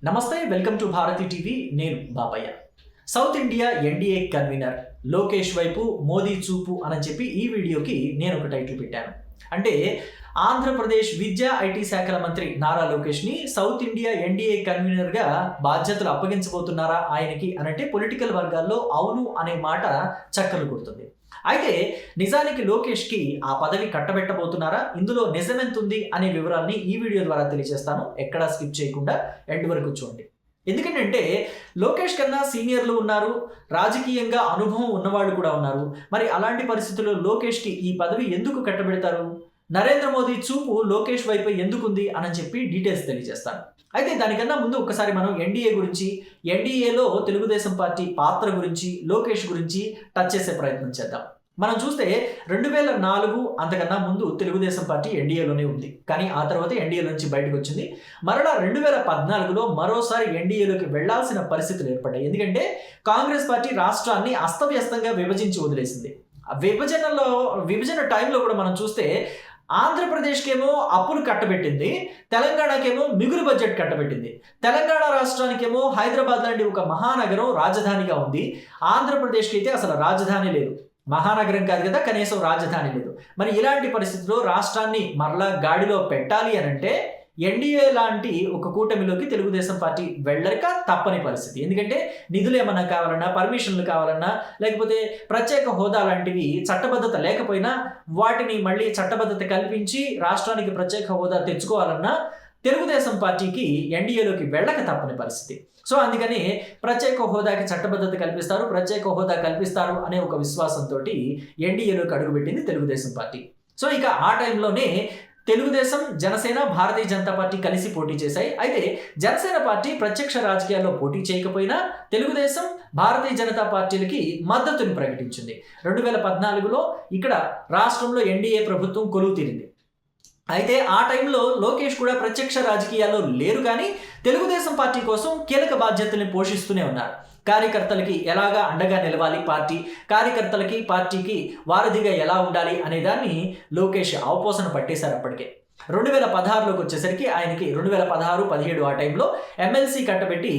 నమస్తే, welcome to Bharati TV. నేను Bapayya. South India NDA convener Lokesh వైపు మోదీ చూపు అని చెప్పి ఈ వీడియోకి నేను ఒక టైటిల్ పెట్టాను. అంటే ఆంధ్రప్రదేశ్ విద్యా ఐటీ శాఖల మంత్రి నారా లోకేష్ని సౌత్ ఇండియా ఎన్డీఏ కన్వీనర్గా బాధ్యతలు అప్పగించబోతున్నారా ఆయనకి అనంటే పొలిటికల్ వర్గాల్లో అవును అనే మాట చక్కర్లు కొడుతుంది. అయితే నిజానికి లోకేష్కి ఆ పదవి కట్టబెట్టబోతున్నారా, ఇందులో నిజమెంతుంది అనే వివరాల్ని ఈ వీడియో ద్వారా తెలియజేస్తాను. ఎక్కడా స్కిప్ చేయకుండా ఎండ్ వరకు చూడండి. ఎందుకంటే లోకేష్ కన్నా సీనియర్లు ఉన్నారు, రాజకీయంగా అనుభవం ఉన్నవాళ్ళు కూడా ఉన్నారు. మరి అలాంటి పరిస్థితుల్లో లోకేష్కి ఈ పదవి ఎందుకు కట్టబెడతారు, నరేంద్ర మోదీ చూపు లోకేష్ వైపు ఎందుకుంది అని చెప్పి డీటెయిల్స్ తెలియజేస్తాను. అయితే దానికన్నా ముందు ఒకసారి మనం ఎన్డీఏ గురించి, ఎన్డీఏలో తెలుగుదేశం పార్టీ పాత్ర గురించి, లోకేష్ గురించి టచ్ చేసే ప్రయత్నం చేద్దాం. మనం చూస్తే 2004 అంతకన్నా ముందు తెలుగుదేశం పార్టీ ఎన్డీఏలోనే ఉంది. కానీ ఆ తర్వాత ఎన్డీఏ నుంచి బయటకు వచ్చింది. మరలా 2014లో మరోసారి ఎన్డీఏలోకి వెళ్లాల్సిన పరిస్థితులు ఏర్పడ్డాయి. ఎందుకంటే కాంగ్రెస్ పార్టీ రాష్ట్రాన్ని అస్తవ్యస్తంగా విభజించి వదిలేసింది. విభజన టైంలో కూడా మనం చూస్తే ఆంధ్రప్రదేశ్కేమో అప్పులు కట్టబెట్టింది, తెలంగాణకేమో మిగులు బడ్జెట్ కట్టబెట్టింది. తెలంగాణ రాష్ట్రానికేమో హైదరాబాద్ లాంటి ఒక మహానగరం రాజధానిగా ఉంది. ఆంధ్రప్రదేశ్కి అయితే అసలు రాజధాని లేదు. మహానగరం కాదు కదా, కనీసం రాజధాని లేదు. మరి ఇలాంటి పరిస్థితుల్లో రాష్ట్రాన్ని మరలా గాడిలో పెట్టాలి అనంటే ఎన్డీఏ లాంటి ఒక కూటమిలోకి తెలుగుదేశం పార్టీ వెళ్ళక తప్పని పరిస్థితి. ఎందుకంటే నిధులు ఏమన్నా కావాలన్నా, పర్మిషన్లు కావాలన్నా, లేకపోతే ప్రత్యేక హోదా లాంటివి చట్టబద్ధత లేకపోయినా వాటిని మళ్ళీ చట్టబద్ధత కల్పించి రాష్ట్రానికి ప్రత్యేక హోదా తెచ్చుకోవాలన్నా తెలుగుదేశం పార్టీకి ఎన్డీఏలోకి వెళ్ళక తప్పని పరిస్థితి. సో అందుకని ప్రత్యేక హోదాకి చట్టబద్ధత కల్పిస్తారు, ప్రత్యేక హోదా కల్పిస్తారు అనే ఒక విశ్వాసంతో ఎన్డీఏలోకి అడుగుపెట్టింది తెలుగుదేశం పార్టీ. సో ఇక ఆ టైంలోనే తెలుగుదేశం, జనసేన, భారతీయ జనతా పార్టీ కలిసి పోటీ చేశాయి. అయితే జనసేన పార్టీ ప్రత్యక్ష రాజకీయాల్లో పోటీ చేయకపోయినా తెలుగుదేశం, భారతీయ జనతా పార్టీలకి మద్దతుని ప్రకటించింది. 2014లో ఇక్కడ రాష్ట్రంలో ఎన్డీఏ ప్రభుత్వం కొలువు తీరింది. అయితే ఆ టైంలో లోకేష్ కూడా ప్రత్యక్ష రాజకీయాల్లో లేరు, కానీ తెలుగుదేశం పార్టీ కోసం కీలక బాధ్యతల్ని పోషిస్తూనే ఉన్నారు. కార్యకర్తలకి ఎలాగా అండగా నిలవాలి, కార్యకర్తలకి పార్టీకి వారధిగా ఎలా ఉండాలి అనే దాన్ని లోకేష్ అవపోసన పట్టేశారు. అప్పటికే 2016లోకి వచ్చేసరికి ఆయనకి 2016-17 ఆ టైంలో ఎమ్మెల్సీ కట్టబెట్టి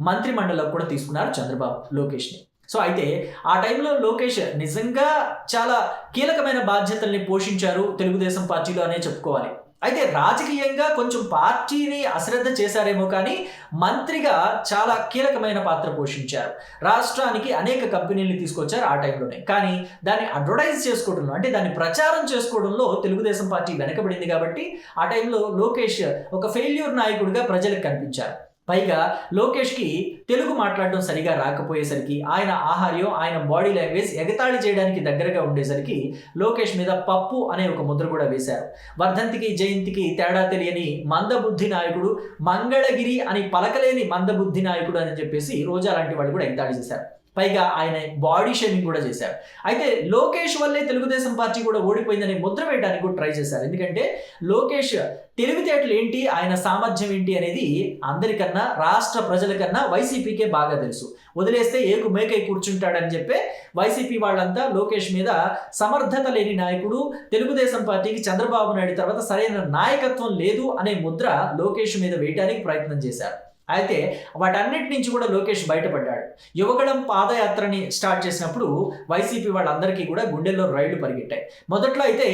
మంత్రిమండలిలో కూడా తీసుకున్నారు చంద్రబాబు లోకేష్ని. సో అయితే ఆ టైంలో లోకేష్ నిజంగా చాలా కీలకమైన బాధ్యతల్ని పోషించారు తెలుగుదేశం పార్టీలో అనే చెప్పుకోవాలి. అయితే రాజకీయంగా కొంచెం పార్టీని అశ్రద్ధ చేశారేమో కానీ మంత్రిగా చాలా కీలకమైన పాత్ర పోషించారు. రాష్ట్రానికి అనేక కంపెనీలు తీసుకొచ్చారు ఆ టైంలోనే. కానీ దాన్ని అడ్వర్టైజ్ చేసుకోవడంలో, అంటే దాన్ని ప్రచారం చేసుకోవడంలో తెలుగుదేశం పార్టీ వెనకబడింది. కాబట్టి ఆ టైంలో లోకేష్ ఒక ఫెయిల్యూర్ నాయకుడిగా ప్రజలకు కనిపించారు. పైగా లోకేష్కి తెలుగు మాట్లాడడం సరిగా రాకపోయేసరికి, ఆయన ఆహార్యం, ఆయన బాడీ లాంగ్వేజ్ ఎగతాళి చేయడానికి దగ్గరగా ఉండేసరికి లోకేష్ మీద పప్పు అనే ఒక ముద్ర కూడా వేశారు. వర్ధంతికి జయంతికి తేడా తెలియని మందబుద్ధి నాయకుడు, మంగళగిరి అని పలకలేని మందబుద్ధి నాయకుడు అని చెప్పేసి రోజా లాంటి వాళ్ళు కూడా ఎగతాళి చేశారు. పైగా ఆయన బాడీ షేమింగ్ కూడా చేశారు. అయితే లోకేష్ వల్లే తెలుగుదేశం పార్టీ కూడా ఓడిపోయిందని ముద్ర వేయడానికి కూడా ట్రై చేశారు. ఎందుకంటే లోకేష్ తెలివితేటలు ఏంటి, ఆయన సామర్థ్యం ఏంటి అనేది అందరికన్నా, రాష్ట్ర ప్రజలకన్నా వైసీపీకే బాగా తెలుసు. వదిలేస్తే ఏకు మేకై కూర్చుంటాడని చెప్పే వైసీపీ వాళ్ళంతా లోకేష్ మీద సమర్థత లేని నాయకుడు, తెలుగుదేశం పార్టీకి చంద్రబాబు నాయుడు తర్వాత సరైన నాయకత్వం లేదు అనే ముద్ర లోకేష్ మీద వేయడానికి ప్రయత్నం చేశారు. అయితే వాటన్నిటి నుంచి కూడా లోకేష్ బయటపడ్డాడు. యువగళం పాదయాత్రని స్టార్ట్ చేసినప్పుడు వైసీపీ వాళ్ళందరికీ కూడా గుండెల్లో రైళ్లు పరిగెట్టాయి. మొదట్లో అయితే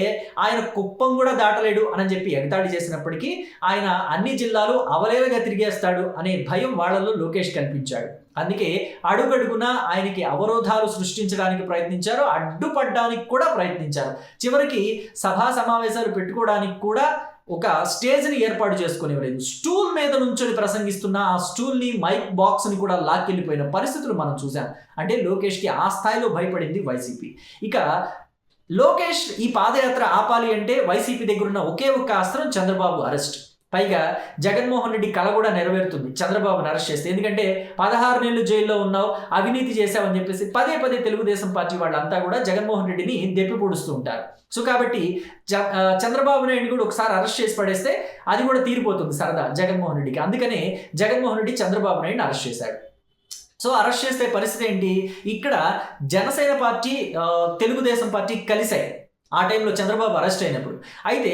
ఆయన కుప్పం కూడా దాటలేడు అని చెప్పి ఎగతాళి చేసినప్పటికీ ఆయన అన్ని జిల్లాలు అవలేలగా తిరిగేస్తాడు అనే భయం వాళ్ళలో లోకేష్ కల్పించాడు. అందుకే అడుగడుగునా ఆయనకి అవరోధాలు సృష్టించడానికి ప్రయత్నించారు, అడ్డుపడడానికి కూడా ప్రయత్నించారు. చివరికి సభా సమావేశాలు పెట్టుకోవడానికి కూడా ఒక స్టేజ్ని ఏర్పాటు చేసుకునేవారు. స్టూల్ మీద నుంచొని ప్రసంగిస్తున్న ఆ స్టూల్ని, మైక్ బాక్స్ని కూడా లాక్కెళ్ళిపోయిన పరిస్థితులు మనం చూసాం. అంటే లోకేష్కి ఆ స్థాయిలో భయపడింది వైసీపీ. ఇక లోకేష్ ఈ పాదయాత్ర ఆపాలి అంటే వైసీపీ దగ్గర ఉన్న ఒకే ఒక్క అస్త్రం చంద్రబాబు అరెస్ట్. పైగా జగన్మోహన్ రెడ్డి కళ కూడా నెరవేరుతుంది చంద్రబాబుని అరెస్ట్ చేస్తే. ఎందుకంటే 16 నెలలు జైల్లో ఉన్నావు, అవినీతి చేశావని చెప్పేసి పదే తెలుగుదేశం పార్టీ వాళ్ళంతా కూడా జగన్మోహన్ రెడ్డిని దెప్పి పొడుస్తూ ఉంటారు. సో కాబట్టి చంద్రబాబు నాయుడు కూడా ఒకసారి అరెస్ట్ చేసి పడేస్తే అది కూడా తీరిపోతుంది సరదా జగన్మోహన్ రెడ్డికి. అందుకనే జగన్మోహన్ రెడ్డి చంద్రబాబు నాయుడిని అరెస్ట్ చేశాడు. సో అరెస్ట్ చేసే పరిస్థితి ఏంటి, ఇక్కడ జనసేన పార్టీ, తెలుగుదేశం పార్టీ కలిశాయి. ఆ టైంలో చంద్రబాబు అరెస్ట్ అయినప్పుడు. అయితే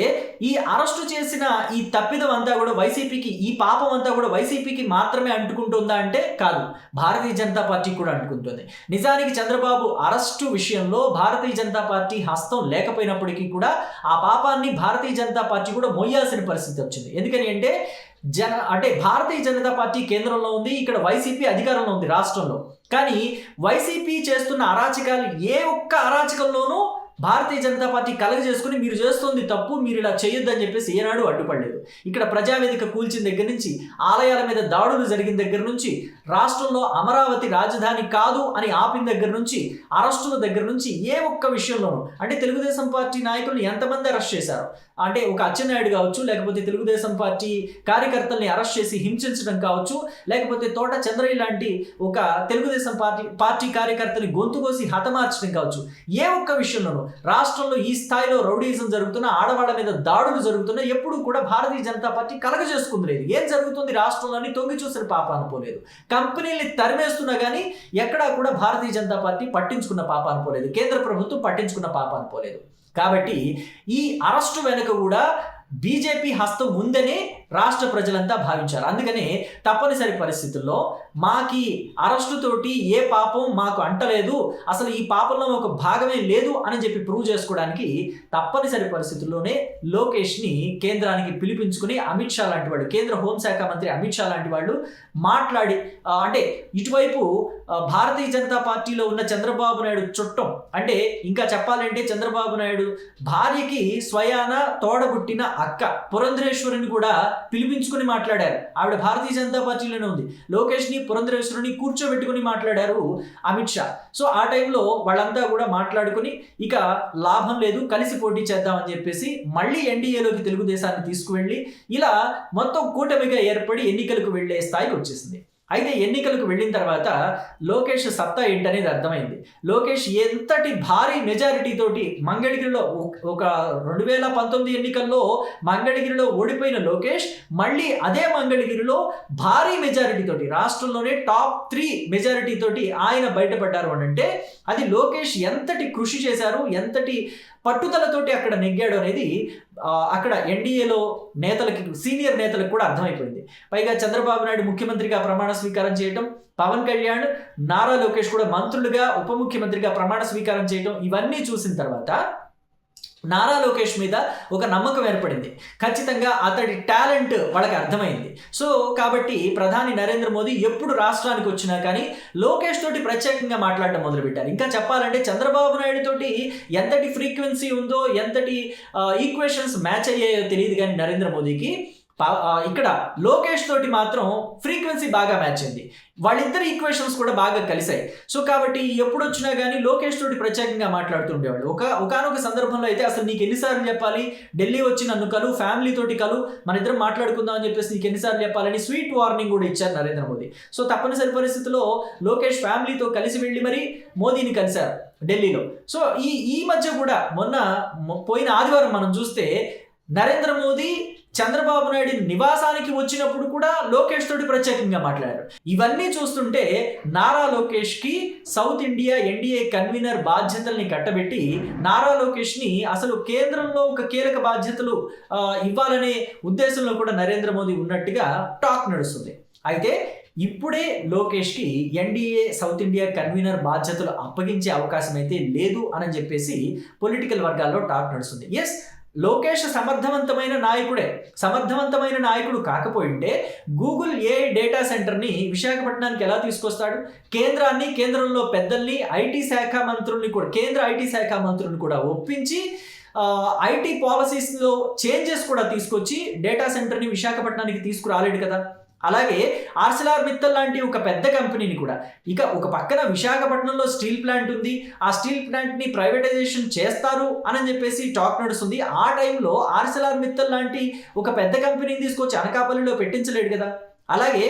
ఈ అరెస్టు చేసిన ఈ తప్పిదం అంతా కూడా వైసీపీకి, ఈ పాపం అంతా కూడా వైసీపీకి మాత్రమే అంటుకుంటుందా అంటే కాదు, భారతీయ జనతా పార్టీకి కూడా అంటుకుంటుంది. నిజానికి చంద్రబాబు అరెస్టు విషయంలో భారతీయ జనతా పార్టీ హస్తం లేకపోయినప్పటికీ కూడా ఆ పాపాన్ని భారతీయ జనతా పార్టీ కూడా మోయాల్సిన పరిస్థితి వచ్చింది. ఎందుకని అంటే భారతీయ జనతా పార్టీ కేంద్రంలో ఉంది, ఇక్కడ వైసీపీ అధికారంలో ఉంది రాష్ట్రంలో. కానీ వైసీపీ చేస్తున్న అరాచకాలు ఏ ఒక్క అరాచకంలోనూ భారతీయ జనతా పార్టీ కలగజేసుకుని మీరు చేస్తుంది తప్పు, మీరు ఇలా చేయొద్దని చెప్పేసి ఏనాడు అడ్డుపడలేదు. ఇక్కడ ప్రజావేదిక కూల్చిన దగ్గర నుంచి, ఆలయాల మీద దాడులు జరిగిన దగ్గర నుంచి, రాష్ట్రంలో అమరావతి రాజధాని కాదు అని ఆపిన దగ్గర నుంచి, అరెస్టుల దగ్గర నుంచి ఏ ఒక్క విషయంలోనూ, అంటే తెలుగుదేశం పార్టీ నాయకులను ఎంతమంది అరెస్ట్ చేశారు, అంటే ఒక అచ్చెన్నాయుడు కావచ్చు, లేకపోతే తెలుగుదేశం పార్టీ కార్యకర్తల్ని అరెస్ట్ చేసి హింసించడం కావచ్చు, లేకపోతే తోట చంద్రయ్య లాంటి ఒక తెలుగుదేశం పార్టీ కార్యకర్తని గొంతు కోసి హతమార్చడం కావచ్చు, ఏ ఒక్క విషయంలోనూ రాష్ట్రంలో ఈ స్థాయిలో రౌడీజం జరుగుతున్న, ఆడవాళ్ళ మీద దాడులు జరుగుతున్నా ఎప్పుడు కూడా భారతీయ జనతా పార్టీ కలగజేసుకుంది లేదు. ఏం జరుగుతుంది రాష్ట్రంలోని తొంగి చూసిన పాపాన పోలేదు. కంపెనీల్ని తరిమేస్తున్నా కానీ ఎక్కడా కూడా భారతీయ జనతా పార్టీ పట్టించుకున్న పాపాన పోలేదు, కేంద్ర ప్రభుత్వం పట్టించుకున్న పాపాన పోలేదు. కాబట్టి ఈ అరెస్టు వెనుక కూడా బీజేపీ హస్తం ఉందని రాష్ట్ర ప్రజలంతా భావించారు. అందుకనే తప్పనిసరి పరిస్థితుల్లో మాకి అరెస్టుతోటి ఏ పాపం మాకు అంటలేదు, అసలు ఈ పాపంలో ఒక భాగమే లేదు అని చెప్పి ప్రూవ్ చేసుకోవడానికి తప్పనిసరి పరిస్థితుల్లోనే లోకేష్ని కేంద్రానికి పిలిపించుకుని అమిత్ షా లాంటి వాళ్ళు, కేంద్ర హోంశాఖ మంత్రి అమిత్ షా లాంటి వాళ్ళు మాట్లాడి, అంటే ఇటువైపు భారతీయ జనతా పార్టీలో ఉన్న చంద్రబాబు నాయుడు చుట్టం, అంటే ఇంకా చెప్పాలంటే చంద్రబాబు నాయుడు భార్యకి స్వయాన తోడబుట్టిన అక్క పురంధరేశ్వరిని కూడా పిలిపించుకుని మాట్లాడారు. ఆవిడ భారతీయ జనతా పార్టీలోనే ఉంది. లోకేష్ని, పురంధరేశ్వరిని కూర్చోబెట్టుకుని మాట్లాడారు అమిత్ షా. సో ఆ టైంలో వాళ్ళంతా కూడా మాట్లాడుకుని ఇక లాభం లేదు, కలిసి పోటీ చేద్దామని చెప్పేసి మళ్ళీ ఎన్డీఏలోకి తెలుగుదేశాన్ని తీసుకువెళ్ళి ఇలా మొత్తం కూటమిగా ఏర్పడి ఎన్నికలకు వెళ్లే స్థాయికి వచ్చేసింది. అయితే ఎన్నికలకు వెళ్ళిన తర్వాత లోకేష్ సత్తా ఏంటనేది అర్థమైంది. లోకేష్ ఎంతటి భారీ మెజారిటీ తోటి మంగళగిరిలో ఒక 2019 ఎన్నికల్లో మంగళగిరిలో ఓడిపోయిన లోకేష్ మళ్ళీ అదే మంగళగిరిలో భారీ మెజారిటీ తోటి, రాష్ట్రంలోనే టాప్ 3 మెజారిటీ తోటి ఆయన బయటపడ్డారు అని అంటే అది లోకేష్ ఎంతటి కృషి చేశారు, ఎంతటి పట్టుదలతోటి అక్కడ నెగ్గాడు అనేది అక్కడ ఎన్డీఏలో నేతలకి, సీనియర్ నేతలకు కూడా అర్థమైపోయింది. పైగా చంద్రబాబు నాయుడు ముఖ్యమంత్రిగా ప్రమాణ స్వీకారం చేయడం, పవన్ కళ్యాణ్, నారా లోకేష్ కూడా మంత్రులుగా, ఉప ముఖ్యమంత్రిగా ప్రమాణ స్వీకారం చేయడం, ఇవన్నీ చూసిన తర్వాత నారా లోకేష్ మీద ఒక నమ్మకం ఏర్పడింది. ఖచ్చితంగా అతడి టాలెంట్ వాళ్ళకి అర్థమైంది. సో కాబట్టి ప్రధాని నరేంద్ర మోదీ ఎప్పుడు రాష్ట్రానికి వచ్చినా కానీ లోకేష్ తోటి ప్రత్యేకంగా మాట్లాడడం మొదలుపెట్టారు. ఇంకా చెప్పాలంటే చంద్రబాబు నాయుడు తోటి ఎంతటి ఫ్రీక్వెన్సీ ఉందో, ఎంతటి ఈక్వేషన్స్ మ్యాచ్ అయ్యాయో తెలియదు కానీ నరేంద్ర మోదీకి ఇక్కడ లోకేష్ తోటి మాత్రం ఫ్రీక్వెన్సీ బాగా మ్యాచ్ అయింది. వాళ్ళిద్దరు ఈక్వేషన్స్ కూడా బాగా కలిసాయి. సో కాబట్టి ఎప్పుడు వచ్చినా కానీ లోకేష్ తోటి ప్రత్యేకంగా మాట్లాడుతుండేవాళ్ళు. ఒకనొక సందర్భంలో అయితే అసలు నీకు ఎన్నిసార్లు చెప్పాలి, ఢిల్లీ వచ్చి నన్ను కలు, ఫ్యామిలీ తోటి కలు, మన ఇద్దరం మాట్లాడుకుందాం అని చెప్పేసి నీకు ఎన్నిసార్లు చెప్పాలని స్వీట్ వార్నింగ్ కూడా ఇచ్చారు నరేంద్ర మోదీ. సో తప్పనిసరి పరిస్థితుల్లో లోకేష్ ఫ్యామిలీతో కలిసి వెళ్ళి మరి మోదీని కలిశారు ఢిల్లీలో. సో ఈ మధ్య కూడా పోయిన ఆదివారం మనం చూస్తే నరేంద్ర మోదీ చంద్రబాబు నాయుడు నివాసానికి వచ్చినప్పుడు కూడా లోకేష్ తోటి ప్రత్యేకంగా మాట్లాడారు. ఇవన్నీ చూస్తుంటే నారా లోకేష్కి సౌత్ ఇండియా ఎన్డీఏ కన్వీనర్ బాధ్యతల్ని కట్టబెట్టి నారా లోకేష్ని అసలు కేంద్రంలో ఒక కీలక బాధ్యతలు ఇవ్వాలనే ఉద్దేశంలో కూడా నరేంద్ర మోదీ ఉన్నట్టుగా టాక్ నడుస్తుంది. అయితే ఇప్పుడే లోకేష్కి ఎన్డీఏ సౌత్ ఇండియా కన్వీనర్ బాధ్యతలు అప్పగించే అవకాశం అయితే లేదు అని చెప్పేసి పొలిటికల్ వర్గాల్లో టాక్ నడుస్తుంది. ఎస్, లోకేష్ సమర్థవంతమైన నాయకుడు కాకపోయింటే గూగుల్ ఏఐ డేటా సెంటర్ని విశాఖపట్నానికి ఎలా తీసుకొస్తాడు? కేంద్రంలో పెద్దల్ని, కేంద్ర ఐటీ శాఖ మంత్రుల్ని కూడా ఒప్పించి ఐటీ పాలసీస్లో చేంజెస్ కూడా తీసుకొచ్చి డేటా సెంటర్ని విశాఖపట్నానికి తీసుకురాలేడు కదా. అలాగే ఆర్సెలార్ మిత్తల్ లాంటి ఒక పెద్ద కంపెనీని కూడా, ఇక ఒక పక్కన విశాఖపట్నంలో స్టీల్ ప్లాంట్ ఉంది, ఆ స్టీల్ ప్లాంట్ని ప్రైవేటైజేషన్ చేస్తారు అని చెప్పేసి టాక్ నడుస్తుంది. ఆ టైంలో ఆర్సెలార్ మిత్తల్ లాంటి ఒక పెద్ద కంపెనీని తీసుకొచ్చి అనకాపల్లిలో పెట్టించలేడు కదా. అలాగే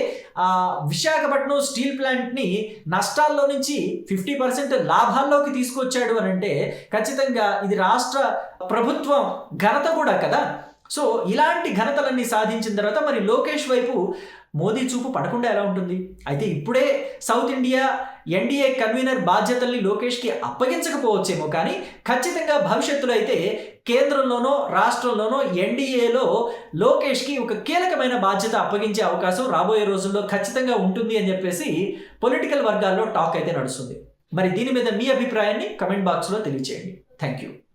విశాఖపట్నం స్టీల్ ప్లాంట్ని నష్టాల్లో నుంచి 50% లాభాల్లోకి తీసుకొచ్చాడు అని అంటే ఖచ్చితంగా ఇది రాష్ట్ర ప్రభుత్వం ఘనత కూడా కదా. సో ఇలాంటి ఘనతలన్నీ సాధించిన తర్వాత మరి లోకేష్ వైపు మోదీ చూపు పడకుండా ఎలా ఉంటుంది? అయితే ఇప్పుడే సౌత్ ఇండియా ఎన్డీఏ కన్వీనర్ బాధ్యతల్ని లోకేష్కి అప్పగించకపోవచ్చేమో, కానీ ఖచ్చితంగా భవిష్యత్తులో అయితే కేంద్రంలోనో రాష్ట్రంలోనో ఎన్డీఏలో లోకేష్కి ఒక కీలకమైన బాధ్యత అప్పగించే అవకాశం రాబోయే రోజుల్లో ఖచ్చితంగా ఉంటుంది అని చెప్పేసి పొలిటికల్ వర్గాల్లో టాక్ అయితే నడుస్తుంది. మరి దీని మీద మీ అభిప్రాయాన్ని కమెంట్ బాక్స్లో తెలియచేయండి. Thank you.